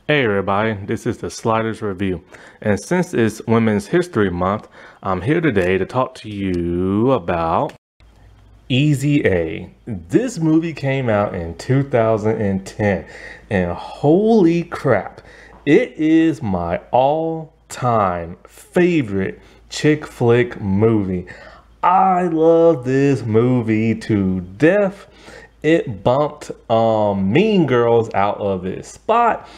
Hey everybody, this is the Sliders Review, and since it's Women's History Month, I'm here today to talk to you about Easy A. This movie came out in 2010, and holy crap, it is my all-time favorite chick flick movie. I love this movie to death. It bumped Mean Girls out of its spot.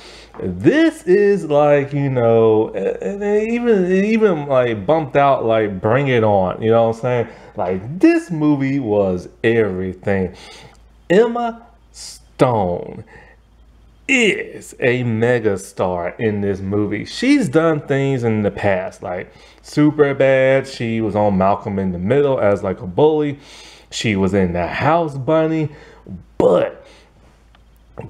This is like, and it even like bumped out like Bring It On, you know what I'm saying? Like this movie was everything. Emma Stone is a mega star in this movie. She's done things in the past, like Superbad. She was on Malcolm in the Middle as like a bully. She was in The House Bunny, but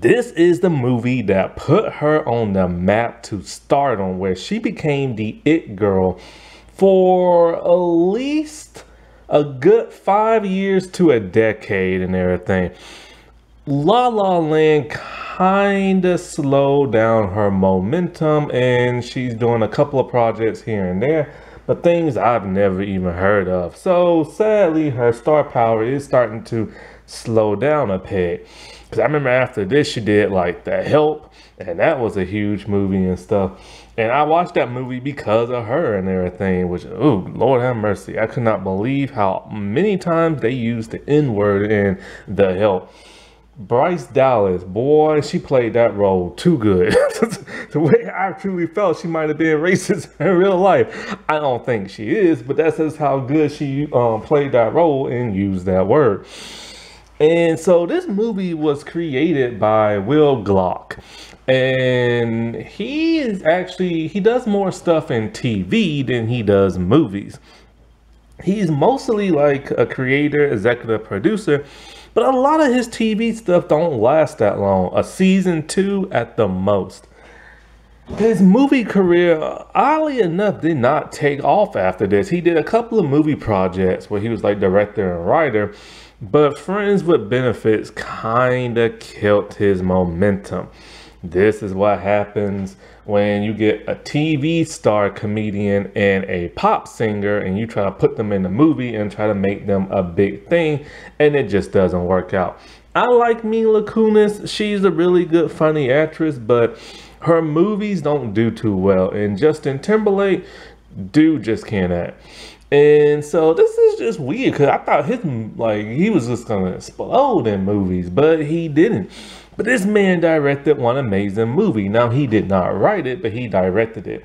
this is the movie that put her on the map to stardom, where she became the it girl for at least a good 5 years to a decade and everything. La La Land kinda slowed down her momentum, and she's doing a couple of projects here and there, but things I've never even heard of. So sadly, her star power is starting to slow down a peg. Because I remember after this, she did like The Help, and that was a huge movie and stuff. And I watched that movie because of her and everything, which, oh, Lord have mercy. I could not believe how many times they used the N-word in The Help. Bryce Dallas, boy, she played that role too good. The way I truly felt she might have been racist in real life. I don't think she is, but that's just how good she played that role and used that word. And so this movie was created by Will Glock. And he does more stuff in TV than he does movies. He's mostly like a creator, executive producer, but a lot of his TV stuff don't last that long. A season 2 at the most. His movie career, oddly enough, did not take off after this. He did a couple of movie projects where he was like director and writer, but Friends with Benefits kinda killed his momentum. This is what happens when you get a TV star comedian and a pop singer and you try to put them in a movie and try to make them a big thing, and it just doesn't work out. I like Mila Kunis. She's a really good, funny actress, but her movies don't do too well. And Justin Timberlake, dude just can't act. And so this is just weird because I thought he was just gonna explode in movies, but he didn't. But this man directed one amazing movie. Now, he did not write it, but he directed it.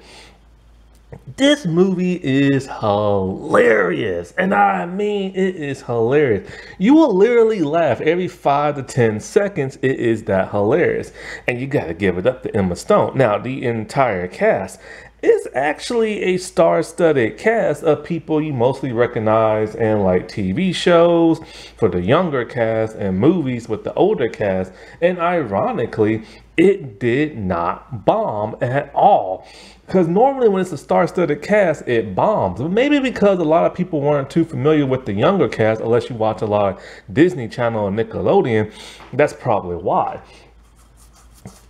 This movie is hilarious, and I mean it is hilarious. You will literally laugh every 5 to 10 seconds. It is that hilarious, and you got to give it up to Emma Stone. Now, the entire cast is actually a star-studded cast of people you mostly recognize in like TV shows for the younger cast and movies with the older cast. And ironically, it did not bomb at all. Because normally when it's a star-studded cast, it bombs. But maybe because a lot of people weren't too familiar with the younger cast, unless you watch a lot of Disney Channel and Nickelodeon, that's probably why.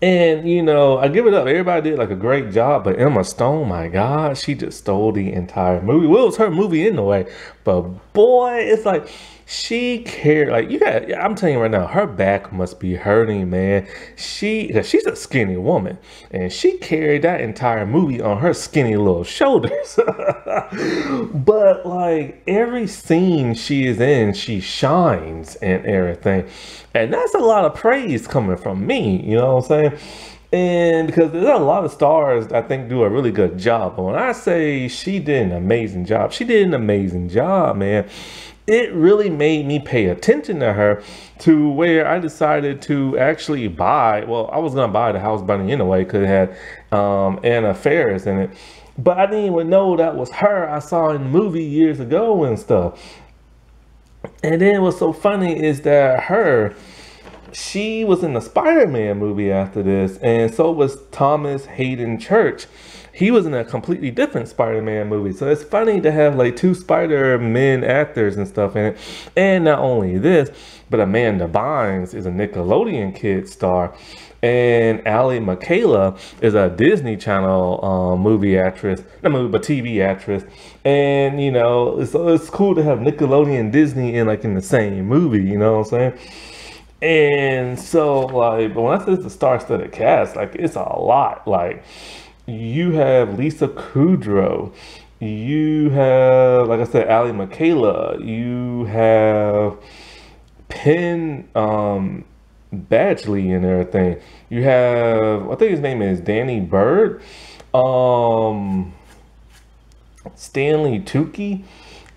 And, I give it up. Everybody did like a great job, but Emma Stone, my God, she just stole the entire movie. Well, it was her movie anyway, but boy, it's like she cared. Like I'm telling you right now, her back must be hurting, man. She's a skinny woman, and she carried that entire movie on her skinny little shoulders. But like every scene she is in, she shines and everything. And that's a lot of praise coming from me, you know what I'm saying? And because there's a lot of stars I think do a really good job. But when I say she did an amazing job, she did an amazing job, man. It really made me pay attention to her to where I decided to actually buy, well, I was going to buy The House Bunny anyway because it had Anna Faris in it. But I didn't even know that was her. I saw in the movie years ago and stuff. And then what's so funny is that She was in the Spider-Man movie after this, and so was Thomas Hayden Church. He was in a completely different Spider-Man movie. So it's funny to have like two Spider-Man actors and stuff in it. And not only this, but Amanda Bynes is a Nickelodeon kid star. And Ally Michaela is a Disney Channel movie actress, not movie, but TV actress. And, you know, so it's cool to have Nickelodeon and Disney in like in the same movie, you know what I'm saying? And so, like, but when I say it's the star-studded cast, like, it's a lot. Like, you have Lisa Kudrow, you have, like I said, Ally Michaela, you have Penn Badgley and everything. You have, I think his name is Danny Bird, Stanley Tucci,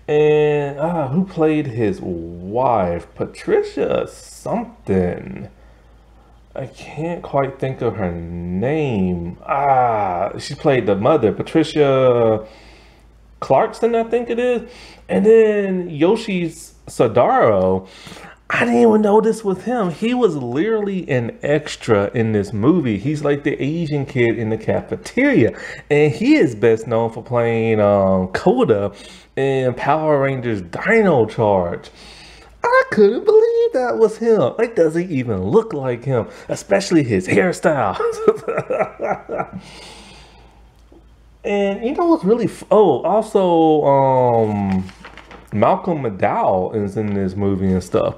and who played his wife? Patricia something. I can't quite think of her name. She played the mother, Patricia Clarkson, I think it is. And then Yoshi Sadaro. I didn't even know this was him. He was literally an extra in this movie. He's like the Asian kid in the cafeteria. And he is best known for playing Koda in Power Rangers Dino Charge. I couldn't believe that was him. Like, doesn't even look like him, especially his hairstyle. And you know what's really, also, Malcolm McDowell is in this movie and stuff.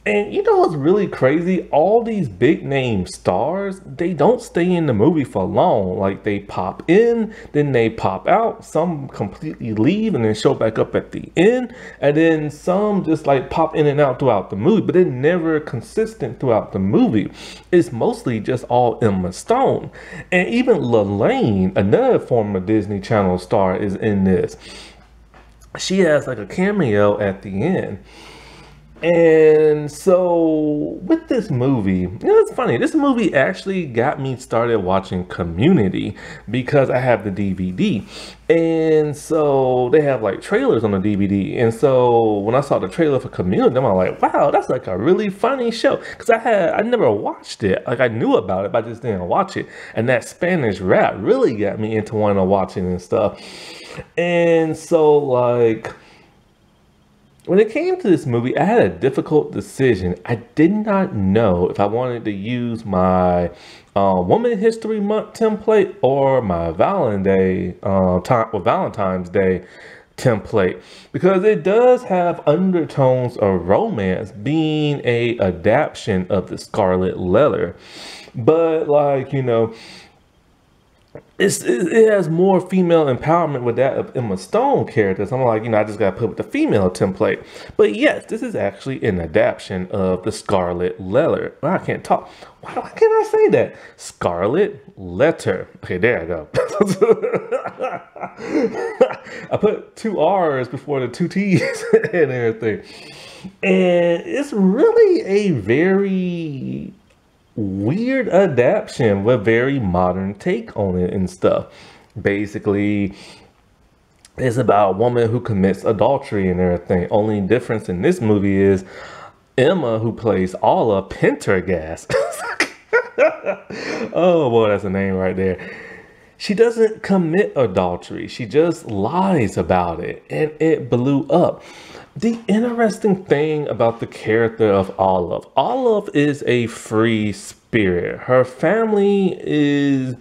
And you know what's really crazy? All these big name stars, they don't stay in the movie for long. Like, they pop in, then they pop out. Some completely leave and then show back up at the end. And then some just like pop in and out throughout the movie, but they're never consistent throughout the movie. It's mostly just all Emma Stone. And even Lelaine, another former Disney Channel star, is in this. She has like a cameo at the end. And so with this movie, you know, it's funny. This movie actually got me started watching Community because I have the DVD. And so they have like trailers on the DVD. And so when I saw the trailer for Community, I'm like, wow, that's like a really funny show. Because I never watched it. Like, I knew about it, but I just didn't watch it. And that Spanish rap really got me into wanting to watch it and stuff. And so, like, when it came to this movie, I had a difficult decision. I did not know if I wanted to use my Woman History Month template or my Valentine's Day template, because it does have undertones of romance, being a adaptation of the Scarlet Letter. But, like, you know, it has more female empowerment with that of Emma Stone characters. I'm like, you know, I just gotta put with the female template. But yes, this is actually an adaptation of the Scarlet Letter. Well, I can't talk. Why can't I say that? Scarlet Letter. Okay, there I go. I put two R's before the two T's and everything. And it's really a very weird adaptation with very modern take on it and stuff. Basically, it's about a woman who commits adultery and everything. Only difference in this movie is Emma, who plays Alla Pendergast. Oh boy, that's a name right there. She doesn't commit adultery. She just lies about it, and it blew up. The interesting thing about the character of Olive is a free spirit. Her family is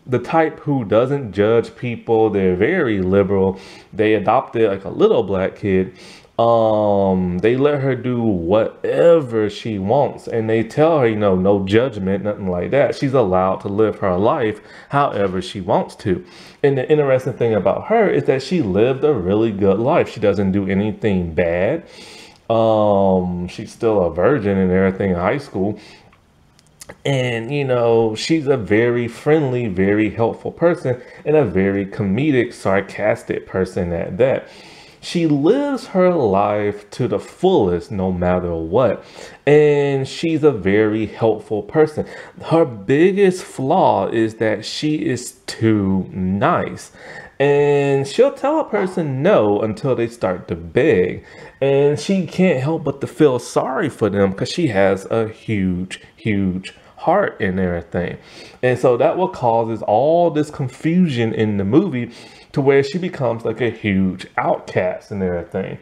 the type who doesn't judge people. They're very liberal. They adopted like a little black kid. They let her do whatever she wants, and they tell her, you know, no judgment, nothing like that. She's allowed to live her life however she wants to. And the interesting thing about her is that she lived a really good life. She doesn't do anything bad. She's still a virgin and everything in high school. And, you know, she's a very friendly, very helpful person, and a very comedic, sarcastic person at that. She lives her life to the fullest no matter what. And she's a very helpful person. Her biggest flaw is that she is too nice. And she'll tell a person no until they start to beg. And she can't help but to feel sorry for them because she has a huge, huge heart and everything. And so that what causes all this confusion in the movie to where she becomes like a huge outcast and everything.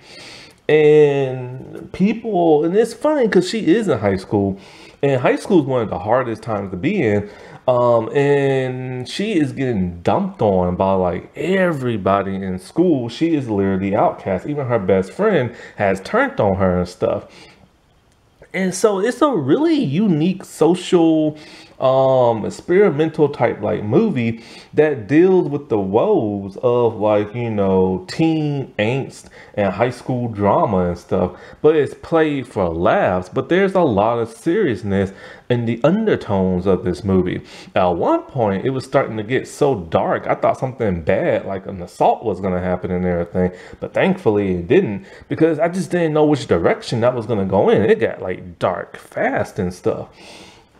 And people, and it's funny because she is in high school, and high school is one of the hardest times to be in. And she is getting dumped on by like everybody in school. She is literally outcast. Even her best friend has turned on her and stuff. And so it's a really unique social experimental type like movie that deals with the woes of like, you know, teen angst and high school drama and stuff, but it's played for laughs. But there's a lot of seriousness in the undertones of this movie. At one point it was starting to get so dark I thought something bad like an assault was going to happen and everything, but thankfully it didn't, because I just didn't know which direction that was going to go in. It got like dark fast and stuff.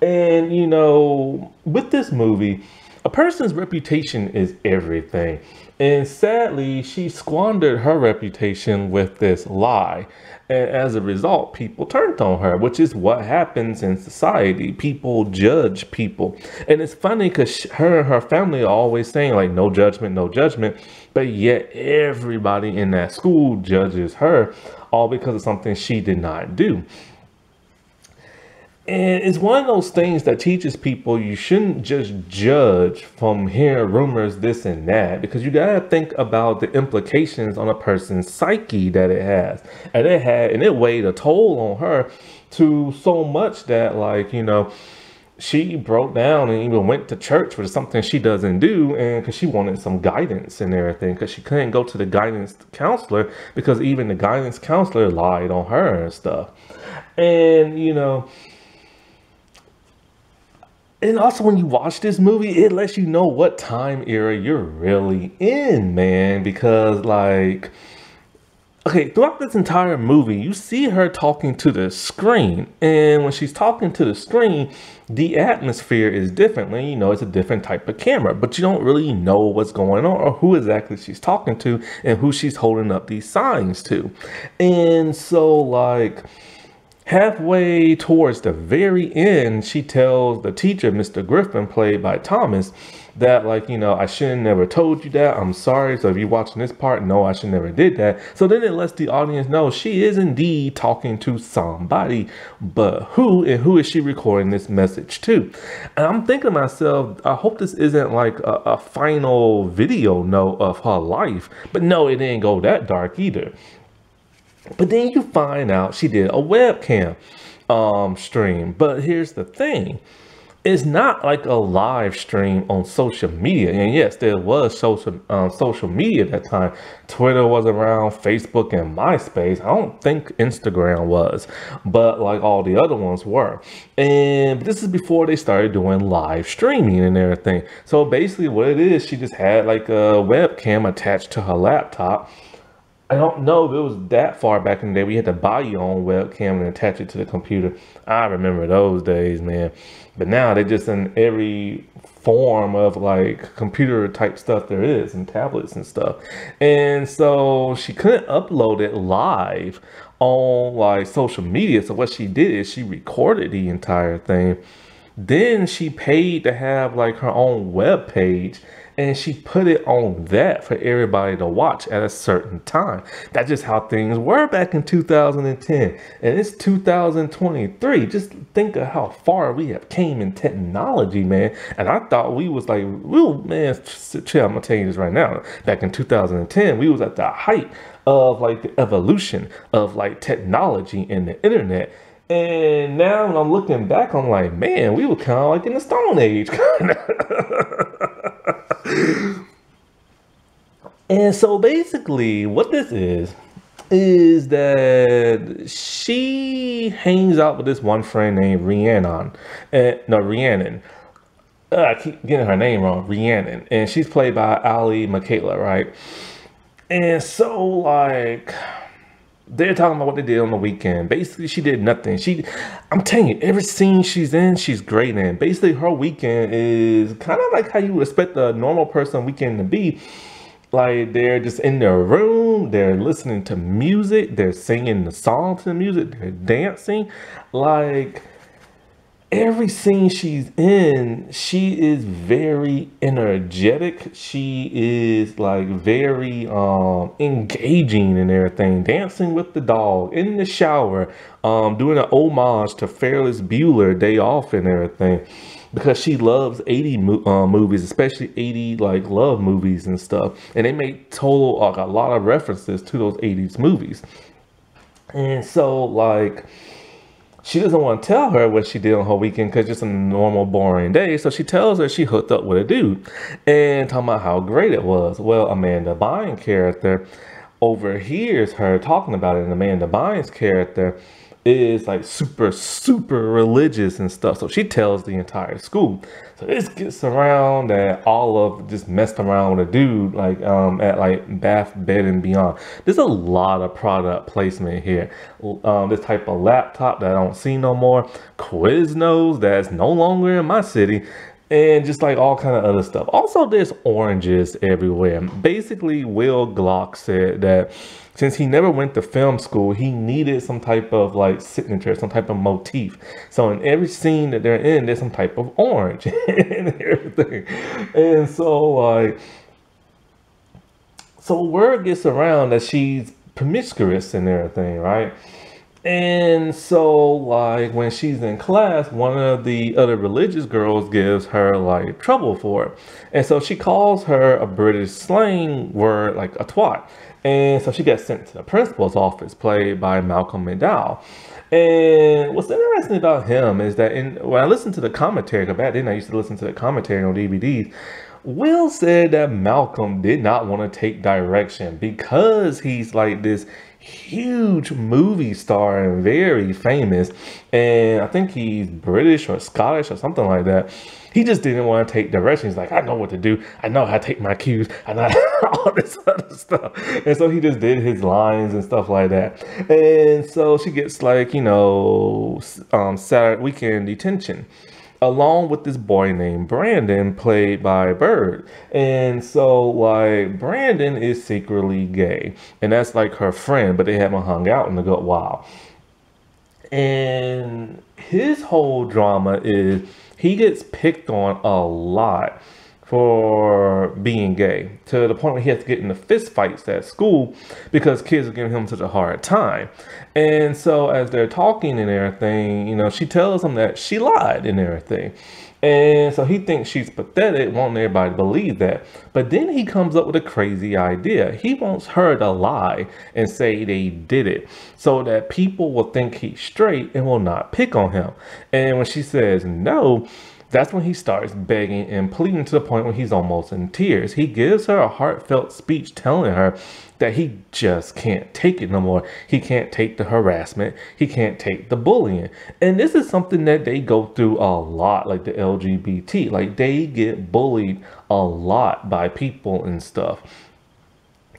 And, you know, with this movie, a person's reputation is everything. And sadly, she squandered her reputation with this lie. And as a result, people turned on her, which is what happens in society. People judge people. And it's funny because her and her family are always saying like, no judgment, no judgment. But yet everybody in that school judges her, all because of something she did not do. And it's one of those things that teaches people you shouldn't just judge from hearing rumors, this and that, because you gotta think about the implications on a person's psyche that it has. And it weighed a toll on her to so much that, like, you know, she broke down and even went to church, which is something she doesn't do, and because she wanted some guidance and everything, because she couldn't go to the guidance counselor because even the guidance counselor lied on her and stuff. And, you know, and also when you watch this movie, it lets you know what time era you're really in, man. Because like, okay, throughout this entire movie, you see her talking to the screen. And when she's talking to the screen, the atmosphere is different. You know, it's a different type of camera, but you don't really know what's going on or who exactly she's talking to and who she's holding up these signs to. And so like, halfway towards the very end, she tells the teacher, Mr. Griffin, played by Thomas, that like, you know, I should have never told you that. I'm sorry. So if you're watching this part, no, I should never did that. So then it lets the audience know she is indeed talking to somebody, but who, and who is she recording this message to? And I'm thinking to myself, I hope this isn't like a final video note of her life, but no, it didn't go that dark either. But then you find out she did a webcam stream. But here's the thing. It's not like a live stream on social media. And yes, there was social media at that time. Twitter was around, Facebook and MySpace. I don't think Instagram was, but like all the other ones were. And this is before they started doing live streaming and everything. So basically what it is, she just had like a webcam attached to her laptop. I don't know if it was that far back in the day. We had to buy your own webcam and attach it to the computer. I remember those days, man. But now they're just in every form of like computer type stuff there is, and tablets and stuff. And so she couldn't upload it live on like social media. So what she did is she recorded the entire thing. Then she paid to have like her own web page, and she put it on that for everybody to watch at a certain time. That's just how things were back in 2010. And it's 2023. Just think of how far we have came in technology, man. And I thought we was like, real, man, chill, I'm gonna tell you this right now. Back in 2010, we was at the height of like the evolution of like technology and the internet. And now when I'm looking back, I'm like, man, we were kind of like in the Stone Age. And so basically what this is that she hangs out with this one friend named Rhiannon. Rhiannon. I keep getting her name wrong. Rhiannon. And she's played by Ali Michaela, right? And so like, they're talking about what they did on the weekend. Basically, she did nothing. I'm telling you, every scene she's in, she's great in. Basically, her weekend is kind of like how you would expect a normal person weekend to be. Like they're just in their room, they're listening to music, they're singing the song to the music, they're dancing. Like every scene she's in, she is very energetic. She is like very engaging and everything. Dancing with the dog in the shower, doing an homage to Ferris Bueller Day Off and everything. Because she loves 80 movies, especially 80 like love movies and stuff. And they make total like a lot of references to those 80s movies. And so like she doesn't want to tell her what she did on her weekend because it's a normal, boring day. So she tells her she hooked up with a dude and talking about how great it was. Well, Amanda Bynes' character overhears her talking about it, and Amanda Bynes' character is like super religious and stuff. So she tells the entire school. So this gets around that Olive just messed around with a dude like at like Bath, Bed and Beyond. There's a lot of product placement here. This type of laptop that I don't see no more. Quiznos that's no longer in my city. And just like all kind of other stuff. Also, there's oranges everywhere. Basically, Will Glock said that since he never went to film school, he needed some type of like signature, some type of motif. So in every scene that they're in, there's some type of orange and everything. And so like, so word gets around that she's promiscuous and everything, right? And so, like, when she's in class, one of the other religious girls gives her, like, trouble for it. And so she calls her a British slang word, like a twat. And so she gets sent to the principal's office, played by Malcolm McDowell. And what's interesting about him is that when I listened to the commentary, because back then I used to listen to the commentary on DVDs, Will said that Malcolm did not want to take direction because he's like this huge movie star and very famous, and I think he's British or Scottish or something like that. He just didn't want to take direction. He's like, I know what to do. I know how to take my cues. I know all this other stuff. And so he just did his lines and stuff like that. And so she gets like, you know, Saturday weekend detention, along with this boy named Brandon, played by Bird. And so like Brandon is secretly gay, and that's like her friend, but they haven't hung out in a good while. And his whole drama is he gets picked on a lot for being gay, to the point where he has to get into fist fights at school because kids are giving him such a hard time. And so as they're talking and everything, you know, she tells him that she lied and everything. And so he thinks she's pathetic, wanting everybody to believe that. But then he comes up with a crazy idea. He wants her to lie and say they did it so that people will think he's straight and will not pick on him. And when she says no, that's when he starts begging and pleading to the point where he's almost in tears. He gives her a heartfelt speech telling her that he just can't take it no more. He can't take the harassment. He can't take the bullying. And this is something that they go through a lot, like the LGBT. Like they get bullied a lot by people and stuff.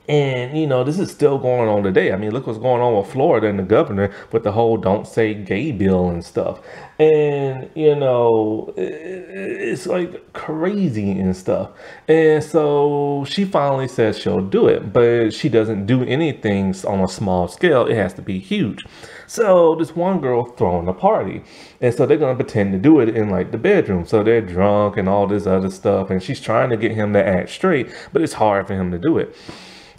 And, you know, this is still going on today. I mean, look what's going on with Florida and the governor with the whole don't say gay bill and stuff. And, you know, it's like crazy and stuff. And so she finally says she'll do it, but she doesn't do anything on a small scale. It has to be huge. So this one girl throwing a party. And so they're going to pretend to do it in like the bedroom. So they're drunk and all this other stuff. And she's trying to get him to act straight, but it's hard for him to do it.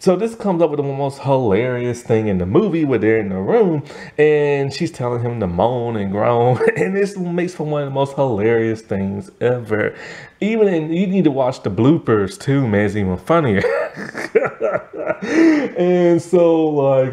So this comes up with the most hilarious thing in the movie where they're in the room and she's telling him to moan and groan. And this makes for one of the most hilarious things ever. Even you need to watch the bloopers too, man. It's even funnier. And so like,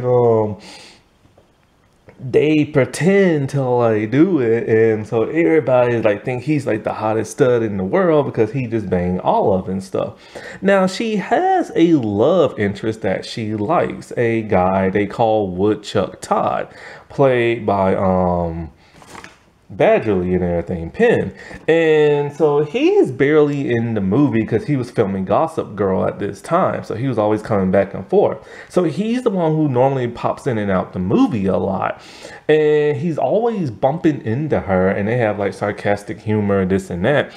they pretend to like do it, and so everybody like think he's like the hottest stud in the world because he just banged Olive and stuff. Now she has a love interest that she likes, a guy they call Woodchuck Todd, played by Badgerly and everything, Penn. And so he is barely in the movie because he was filming Gossip Girl at this time. So he was always coming back and forth. So he's the one who normally pops in and out the movie a lot. And he's always bumping into her and they have like sarcastic humor, this and that.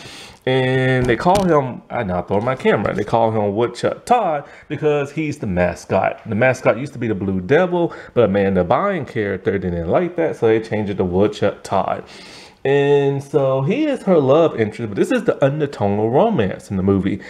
And they call him, I now throw my camera, they call him Woodchuck Todd because he's the mascot. The mascot used to be the Blue Devil, but Amanda Bynes character didn't like that, so they changed it to Woodchuck Todd. And so he is her love interest, but this is the undertonal romance in the movie.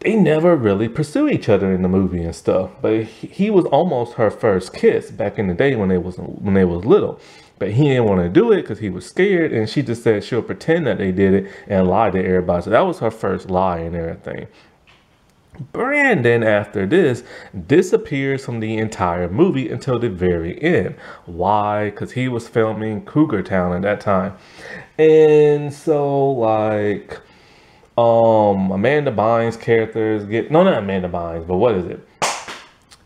They never really pursue each other in the movie and stuff, but he was almost her first kiss back in the day when they was little. But he didn't want to do it because he was scared, and she just said she'll pretend that they did it and lie to everybody. So that was her first lie and everything. Brandon, after this, disappears from the entire movie until the very end. Why? Because he was filming Cougar Town at that time. And so, like, Amanda Bynes characters get, no, not Amanda Bynes, but what is it?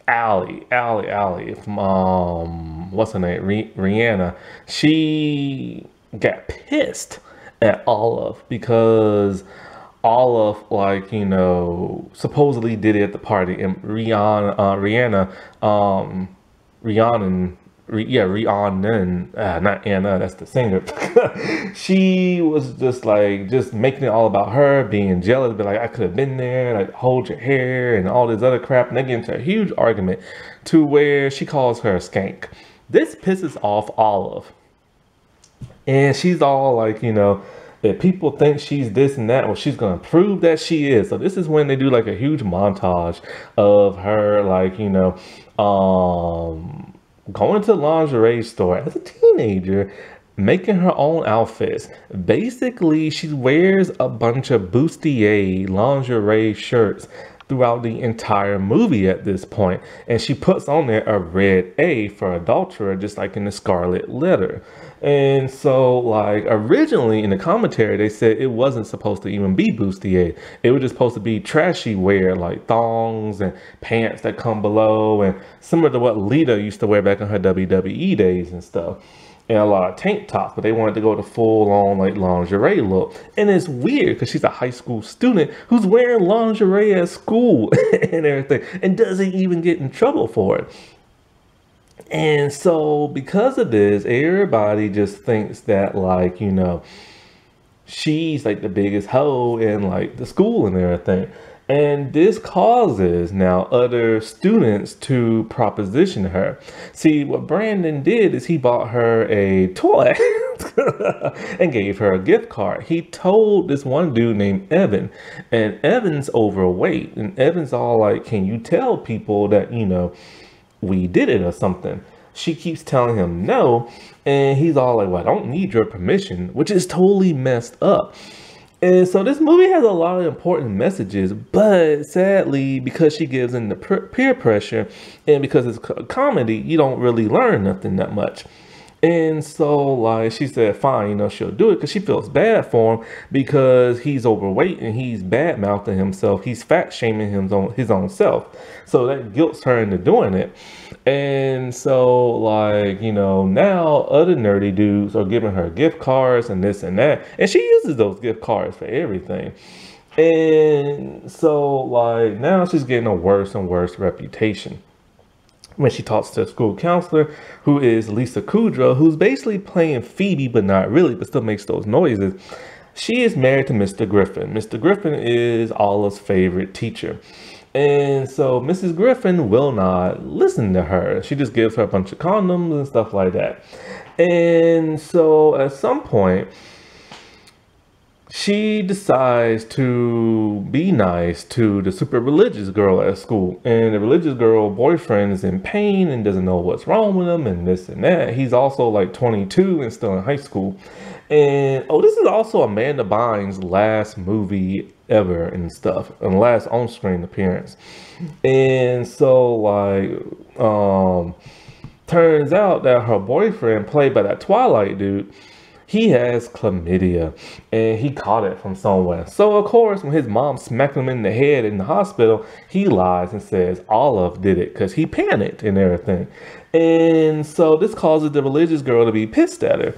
Allie from, what's her name? Rihanna. She got pissed at Olive because Olive, like, you know, supposedly did it at the party, and Rhiannon, not Anna, that's the singer. She was just making it all about her, being jealous, but like, I could have been there, like, hold your hair and all this other crap. And they get into a huge argument to where she calls her a skank. This pisses off Olive. And she's all like, you know, if people think she's this and that, well, she's going to prove that she is. So this is when they do like a huge montage of her, like, you know, going to the lingerie store as a teenager, making her own outfits. Basically, she wears a bunch of bustier lingerie shirts throughout the entire movie at this point. And she puts on there a red A for adulterer, just like in the Scarlet Letter. And so, like, originally in the commentary, they said it wasn't supposed to even be bustier. It was just supposed to be trashy wear, like thongs and pants that come below, and similar to what Lita used to wear back in her WWE days and stuff. And a lot of tank tops, but they wanted to go to full-on, like, lingerie look. And it's weird because she's a high school student who's wearing lingerie at school and everything, and doesn't even get in trouble for it. And so because of this, everybody just thinks that, like, you know, she's like the biggest hoe in like the school and everything. And this causes now other students to proposition her. See, what Brandon did is he bought her a toy and gave her a gift card. He told this one dude named Evan, and Evan's overweight. And Evan's all like, can you tell people that, you know, we did it or something? She keeps telling him no, and he's all like, well, I don't need your permission, which is totally messed up. And so this movie has a lot of important messages, but sadly, because she gives in the peer pressure and because it's a comedy, you don't really learn nothing that much. And so, like, she said, fine, you know, she'll do it because she feels bad for him because he's overweight and he's bad-mouthing himself. He's fat-shaming his own self. So that guilts her into doing it. And so, like, you know, now other nerdy dudes are giving her gift cards and this and that. And she uses those gift cards for everything. And so, like, now she's getting a worse and worse reputation when she talks to a school counselor, who is Lisa Kudrow, who's basically playing Phoebe, but not really, but still makes those noises. She is married to Mr. Griffin. Mr. Griffin is Olive's favorite teacher. And so Mrs. Griffin will not listen to her. She just gives her a bunch of condoms and stuff like that. And so at some point, she decides to be nice to the super religious girl at school. And the religious girl boyfriend is in pain and doesn't know what's wrong with him and this and that. He's also like 22 and still in high school. And, oh, this is also Amanda Bynes' last movie ever and stuff. And last on-screen appearance. And so, like, turns out that her boyfriend, played by that Twilight dude, he has chlamydia, and he caught it from somewhere. So, of course, when his mom smacked him in the head in the hospital, he lies and says Olive did it because he panicked and everything. And so this causes the religious girl to be pissed at her.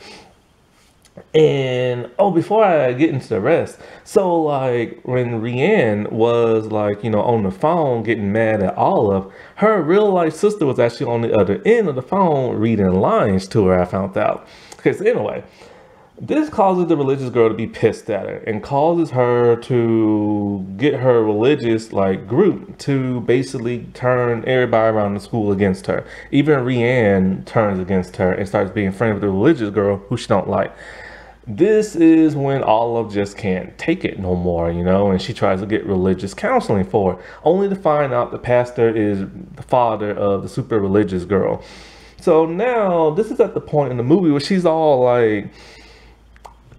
And, oh, before I get into the rest, so, like, when Rianne was, like, you know, on the phone getting mad at Olive, her real-life sister was actually on the other end of the phone reading lines to her, I found out. Because, anyway, This causes the religious girl to be pissed at her and causes her to get her religious like group to basically turn everybody around the school against her. Even Rianne turns against her and starts being friends with the religious girl who she don't like. This is when Olive just can't take it no more, you know, and she tries to get religious counseling for her, only to find out the pastor is the father of the super religious girl. So now this is at the point in the movie where she's all like,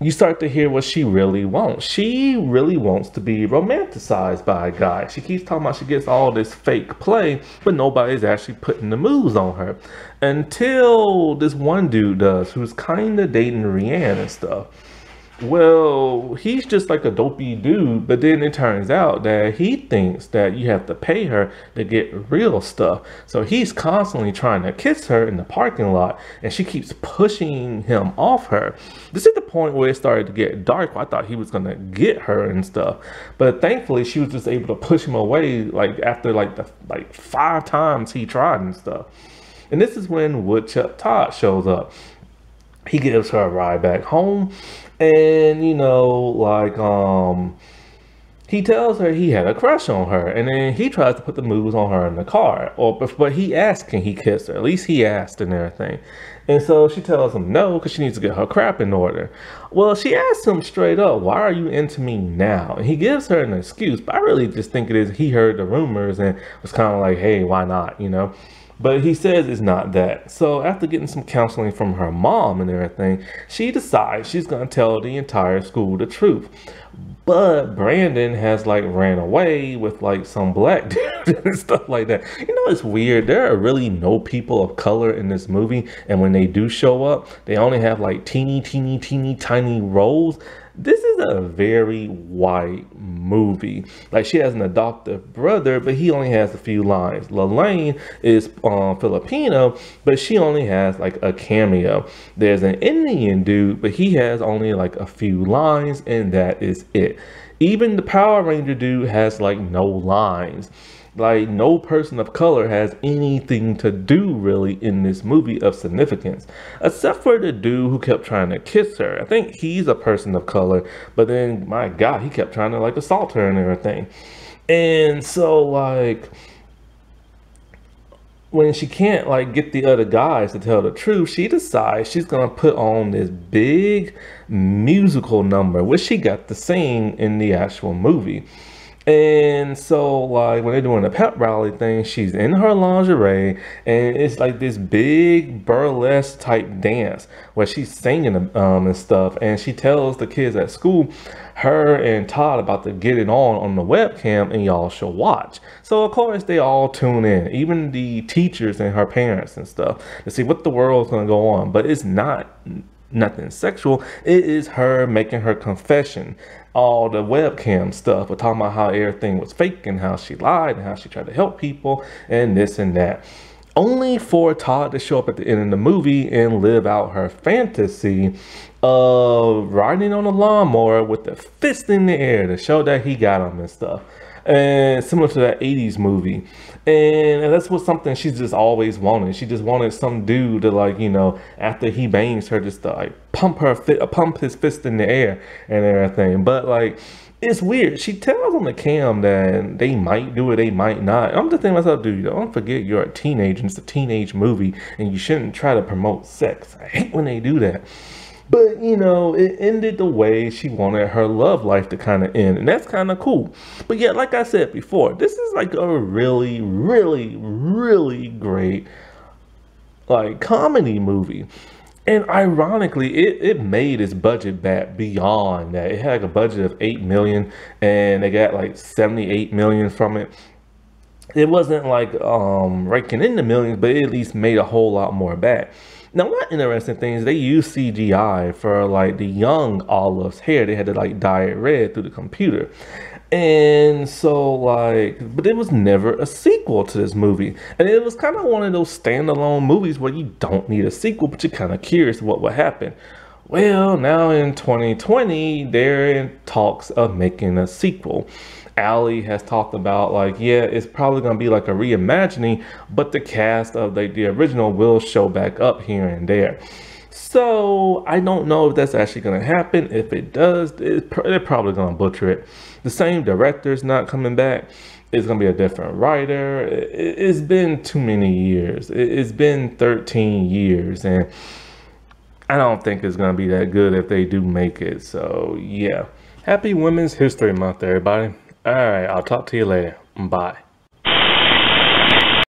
you start to hear what she really wants. She really wants to be romanticized by a guy. She keeps talking about she gets all this fake play, but nobody's actually putting the moves on her. Until this one dude does, who's kind of dating Rianne and stuff. Well, he's just like a dopey dude, but then it turns out that he thinks that you have to pay her to get real stuff. So he's constantly trying to kiss her in the parking lot, and she keeps pushing him off her. This is the point where it started to get dark. I thought he was gonna get her and stuff, but thankfully she was just able to push him away, like after like 5 times he tried and stuff. And this is when Woodchuck Todd shows up. He gives her a ride back home, and you know, like he tells her he had a crush on her, and then he tries to put the moves on her in the car, but he asked, can he kiss her? At least he asked and everything. And so she tells him no, because she needs to get her crap in order. Well, she asks him straight up, why are you into me now? And he gives her an excuse, but I really just think it is he heard the rumors and was kind of like, hey, why not, you know? But he says it's not that. So after getting some counseling from her mom and everything, she decides she's going to tell the entire school the truth. But Brandon has like ran away with like some black dude and stuff like that. You know, it's weird. There are really no people of color in this movie. And when they do show up, they only have like teeny tiny roles. This is a very white movie. Like, she has an adoptive brother, but he only has a few lines. Lelaine is Filipino, but she only has like a cameo. There's an Indian dude, but he has only like a few lines, and that is it. Even the Power Ranger dude has like no lines. Like, no person of color has anything to do really in this movie of significance, except for the dude who kept trying to kiss her. I think he's a person of color, but then my God, he kept trying to like assault her and everything. And so like, when she can't like get the other guys to tell the truth, she decides she's gonna put on this big musical number, which she got to sing in the actual movie. And so like when they're doing the pep rally thing, she's in her lingerie, and it's like this big burlesque type dance where she's singing and stuff, and she tells the kids at school her and Todd about to get it on the webcam, and y'all should watch. So of course they all tune in, even the teachers and her parents and stuff, to see what the world's gonna go on. But it's not nothing sexual. It is her making her confession. All the webcam stuff, but talking about how everything was fake and how she lied and how she tried to help people and this and that. Only for Todd to show up at the end of the movie and live out her fantasy of riding on a lawnmower with the fist in the air to show that he got him and stuff. And similar to that 80s movie. And that's what something she's just always wanted. She just wanted some dude to, like, you know, after he bangs her, just to like pump his fist in the air and everything. But like, it's weird. She tells on the cam that they might do it, they might not. I'm just thinking to myself, dude, don't forget you're a teenager and it's a teenage movie, and you shouldn't try to promote sex. I hate when they do that. But, you know, it ended the way she wanted her love life to kind of end. And that's kind of cool. But yeah, like I said before, this is like a really, really, really great, like, comedy movie. And ironically, it made its budget back beyond that. It had like a budget of $8 million, and they got like $78 million from it. It wasn't like raking in the millions, but it at least made a whole lot more back. Now, one interesting thing is they used CGI for like the young Olive's hair. They had to like dye it red through the computer. And so like, but it was never a sequel to this movie. And it was kind of one of those standalone movies where you don't need a sequel, but you're kind of curious what would happen. Well, now in 2020, they're in talks of making a sequel. Ali has talked about like, yeah, it's probably going to be like a reimagining, but the cast of the original will show back up here and there. So I don't know if that's actually going to happen. If it does, they're probably going to butcher it. The same director's not coming back. It's going to be a different writer. It's been too many years. It's been 13 years, and I don't think it's going to be that good if they do make it. So yeah, happy Women's History Month, everybody. All right, I'll talk to you later. Bye.